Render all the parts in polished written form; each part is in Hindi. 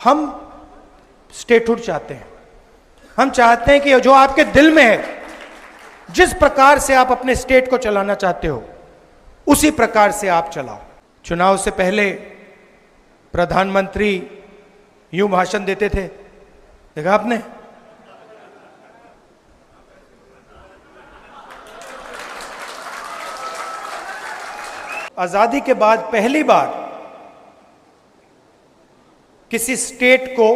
हम स्टेटहुड चाहते हैं। हम चाहते हैं कि जो आपके दिल में है, जिस प्रकार से आप अपने स्टेट को चलाना चाहते हो, उसी प्रकार से आप चलाओ। चुनाव से पहले प्रधानमंत्री यूं भाषण देते थे, देखा आपने? आजादी के बाद पहली बार किसी स्टेट को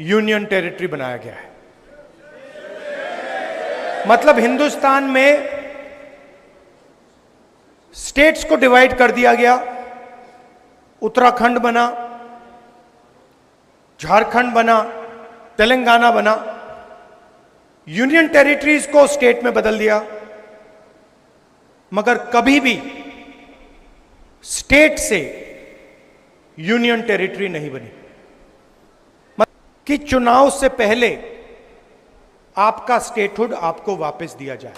यूनियन टेरिटरी बनाया गया है। मतलब हिंदुस्तान में स्टेट्स को डिवाइड कर दिया गया। उत्तराखंड बना, झारखंड बना, तेलंगाना बना, यूनियन टेरिटरीज को स्टेट में बदल दिया। मगर कभी भी स्टेट से यूनियन टेरिटरी नहीं बनी। कि चुनाव से पहले आपका स्टेटहुड आपको वापस दिया जाए।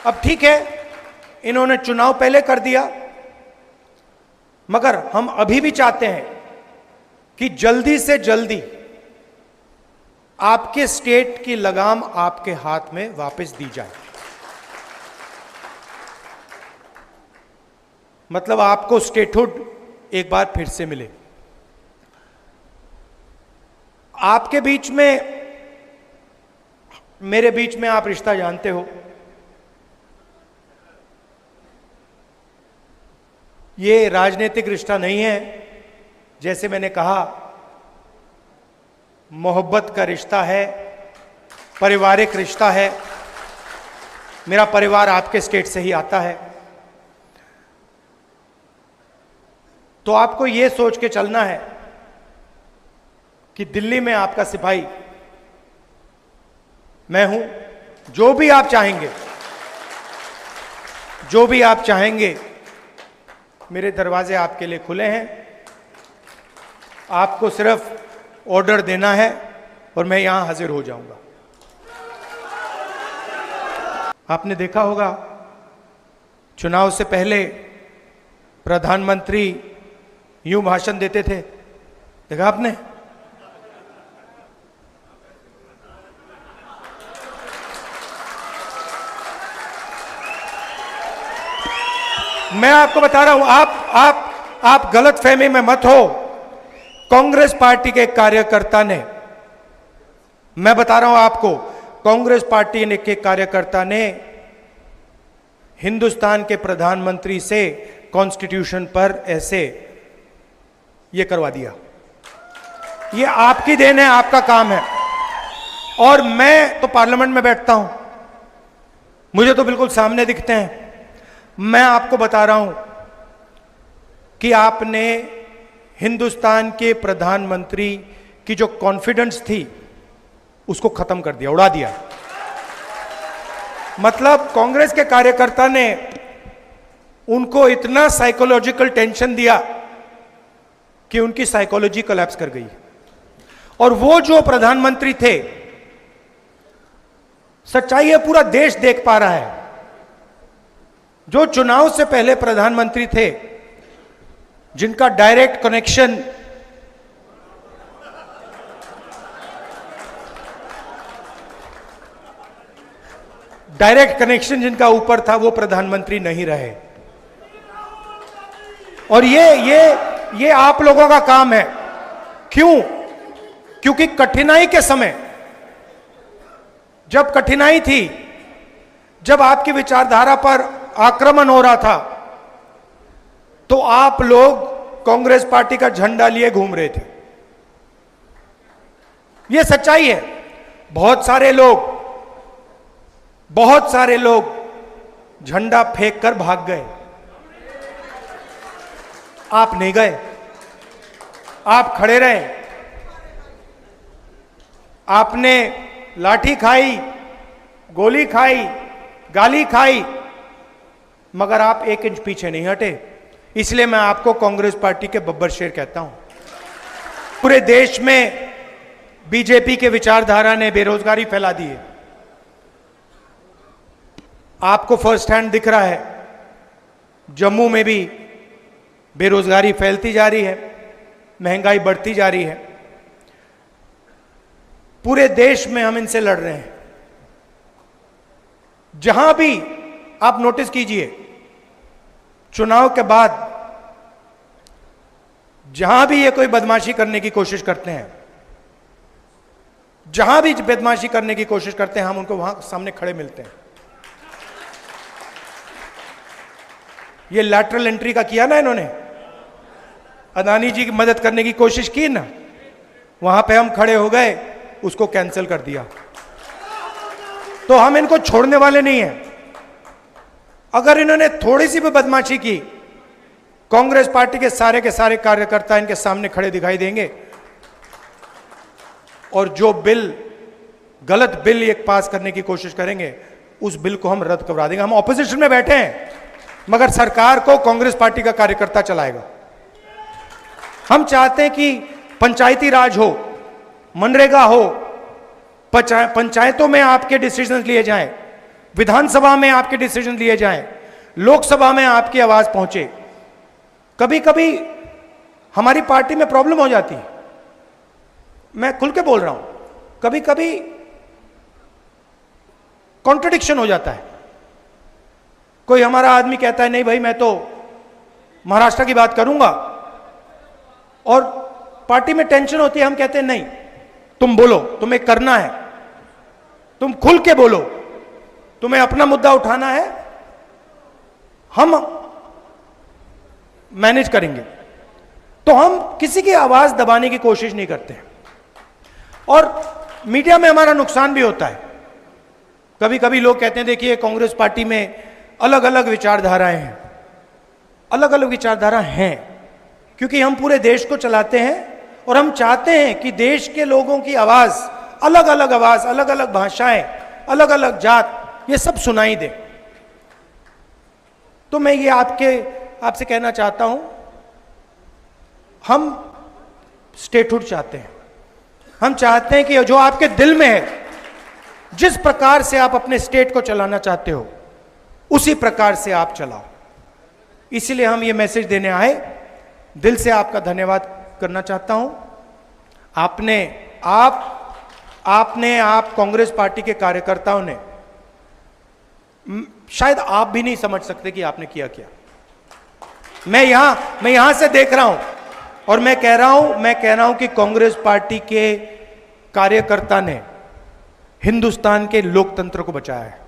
अब ठीक है, इन्होंने चुनाव पहले कर दिया, मगर हम अभी भी चाहते हैं कि जल्दी से जल्दी आपके स्टेट की लगाम आपके हाथ में वापस दी जाए। मतलब आपको स्टेटहुड एक बार फिर से मिले। आपके बीच में, मेरे बीच में आप रिश्ता जानते हो। ये राजनीतिक रिश्ता नहीं है, जैसे मैंने कहा, मोहब्बत का रिश्ता है, पारिवारिक रिश्ता है। मेरा परिवार आपके स्टेट से ही आता है। तो आपको यह सोच के चलना है कि दिल्ली में आपका सिपाही मैं हूं। जो भी आप चाहेंगे, जो भी आप चाहेंगे, मेरे दरवाजे आपके लिए खुले हैं। आपको सिर्फ ऑर्डर देना है और मैं यहां हाजिर हो जाऊंगा। आपने देखा होगा, चुनाव से पहले प्रधानमंत्री यूं भाषण देते थे, देखा आपने? मैं आपको बता रहा हूं, आप गलत फहमी में मत हो। कांग्रेस पार्टी के कार्यकर्ता ने, मैं बता रहा हूं आपको, कांग्रेस पार्टी के कार्यकर्ता ने हिंदुस्तान के प्रधानमंत्री से कॉन्स्टिट्यूशन पर ऐसे ये करवा दिया। ये आपकी देन है, आपका काम है। और मैं तो पार्लियामेंट में बैठता हूं, मुझे तो बिल्कुल सामने दिखते हैं। मैं आपको बता रहा हूं कि आपने हिंदुस्तान के प्रधानमंत्री की जो कॉन्फिडेंस थी उसको खत्म कर दिया, उड़ा दिया। मतलब कांग्रेस के कार्यकर्ता ने उनको इतना साइकोलॉजिकल टेंशन दिया कि उनकी साइकोलॉजी कोलैप्स कर गई। और वो जो प्रधानमंत्री थे, सच्चाई है, पूरा देश देख पा रहा है, जो चुनाव से पहले प्रधानमंत्री थे, जिनका डायरेक्ट कनेक्शन जिनका ऊपर था, वो प्रधानमंत्री नहीं रहे। और ये आप लोगों का काम है। क्यों? क्योंकि कठिनाई के समय, जब कठिनाई थी, जब आपकी विचारधारा पर आक्रमण हो रहा था, तो आप लोग कांग्रेस पार्टी का झंडा लिए घूम रहे थे। यह सच्चाई है। बहुत सारे लोग झंडा फेंक कर भाग गए। आप नहीं गए, आप खड़े रहे। आपने लाठी खाई, गोली खाई, गाली खाई, मगर आप 1 इंच पीछे नहीं हटे। इसलिए मैं आपको कांग्रेस पार्टी के बब्बर शेर कहता हूं। पूरे देश में बीजेपी के विचारधारा ने बेरोजगारी फैला दी है। आपको फर्स्ट हैंड दिख रहा है, जम्मू में भी बेरोजगारी फैलती जा रही है। महंगाई बढ़ती जा रही है, पूरे देश में हम इनसे लड़ रहे हैं। जहां भी आप नोटिस कीजिए, चुनाव के बाद जहां भी ये कोई बदमाशी करने की कोशिश करते हैं, जहां भी बदमाशी करने की कोशिश करते हैं, हम उनको वहां सामने खड़े मिलते हैं। ये लैटरल एंट्री का किया ना इन्होंने, अदानी जी की मदद करने की कोशिश की ना, वहां पे हम खड़े हो गए, उसको कैंसिल कर दिया। तो हम इनको छोड़ने वाले नहीं हैं। अगर इन्होंने थोड़ी सी भी बदमाशी की, कांग्रेस पार्टी के सारे कार्यकर्ता इनके सामने खड़े दिखाई देंगे और जो बिल, गलत बिल एक पास करने की कोशिश करेंगे, उस बिल को हम रद्द करवा देंगे। हम ऑपोजिशन में बैठे हैं, मगर सरकार को कांग्रेस पार्टी का कार्यकर्ता चलाएगा। हम चाहते हैं कि पंचायती राज हो, मनरेगा हो, पंचायतों में आपके डिसीजन लिए जाएं, विधानसभा में आपके डिसीजन लिए जाएं, लोकसभा में आपकी आवाज पहुंचे। कभी कभी हमारी पार्टी में प्रॉब्लम हो जाती है, मैं खुल के बोल रहा हूं, कभी कभी कॉन्ट्रडिक्शन हो जाता है। कोई हमारा आदमी कहता है नहीं भाई मैं तो महाराष्ट्र की बात करूंगा, और पार्टी में टेंशन होती है, हम कहते हैं नहीं तुम बोलो, तुम्हें करना है, तुम खुल के बोलो, तुम्हें अपना मुद्दा उठाना है, हम मैनेज करेंगे। तो हम किसी की आवाज दबाने की कोशिश नहीं करते हैं। और मीडिया में हमारा नुकसान भी होता है। कभी कभी लोग कहते हैं देखिए कांग्रेस पार्टी में अलग अलग विचारधाराएं हैं, अलग अलग विचारधारा हैं, क्योंकि हम पूरे देश को चलाते हैं और हम चाहते हैं कि देश के लोगों की आवाज, अलग अलग भाषाएं, अलग अलग जात, ये सब सुनाई दे। तो मैं ये आपसे कहना चाहता हूं, हम स्टेटहुड चाहते हैं। हम चाहते हैं कि जो आपके दिल में है, जिस प्रकार से आप अपने स्टेट को चलाना चाहते हो, उसी प्रकार से आप चलाओ। इसीलिए हम ये मैसेज देने आए। दिल से आपका धन्यवाद करना चाहता हूं। आप कांग्रेस पार्टी के कार्यकर्ताओं ने, शायद आप भी नहीं समझ सकते कि आपने किया क्या। मैं यहां से देख रहा हूं और मैं कह रहा हूं कि कांग्रेस पार्टी के कार्यकर्ता ने हिंदुस्तान के लोकतंत्र को बचाया है,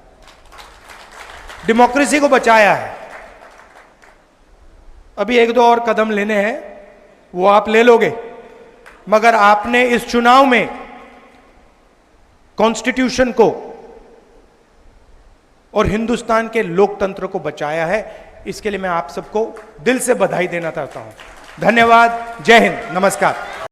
डेमोक्रेसी को बचाया है। अभी एक दो और कदम लेने हैं, वो आप ले लोगे, मगर आपने इस चुनाव में कॉन्स्टिट्यूशन को और हिंदुस्तान के लोकतंत्र को बचाया है। इसके लिए मैं आप सबको दिल से बधाई देना चाहता हूं। धन्यवाद। जय हिंद। नमस्कार।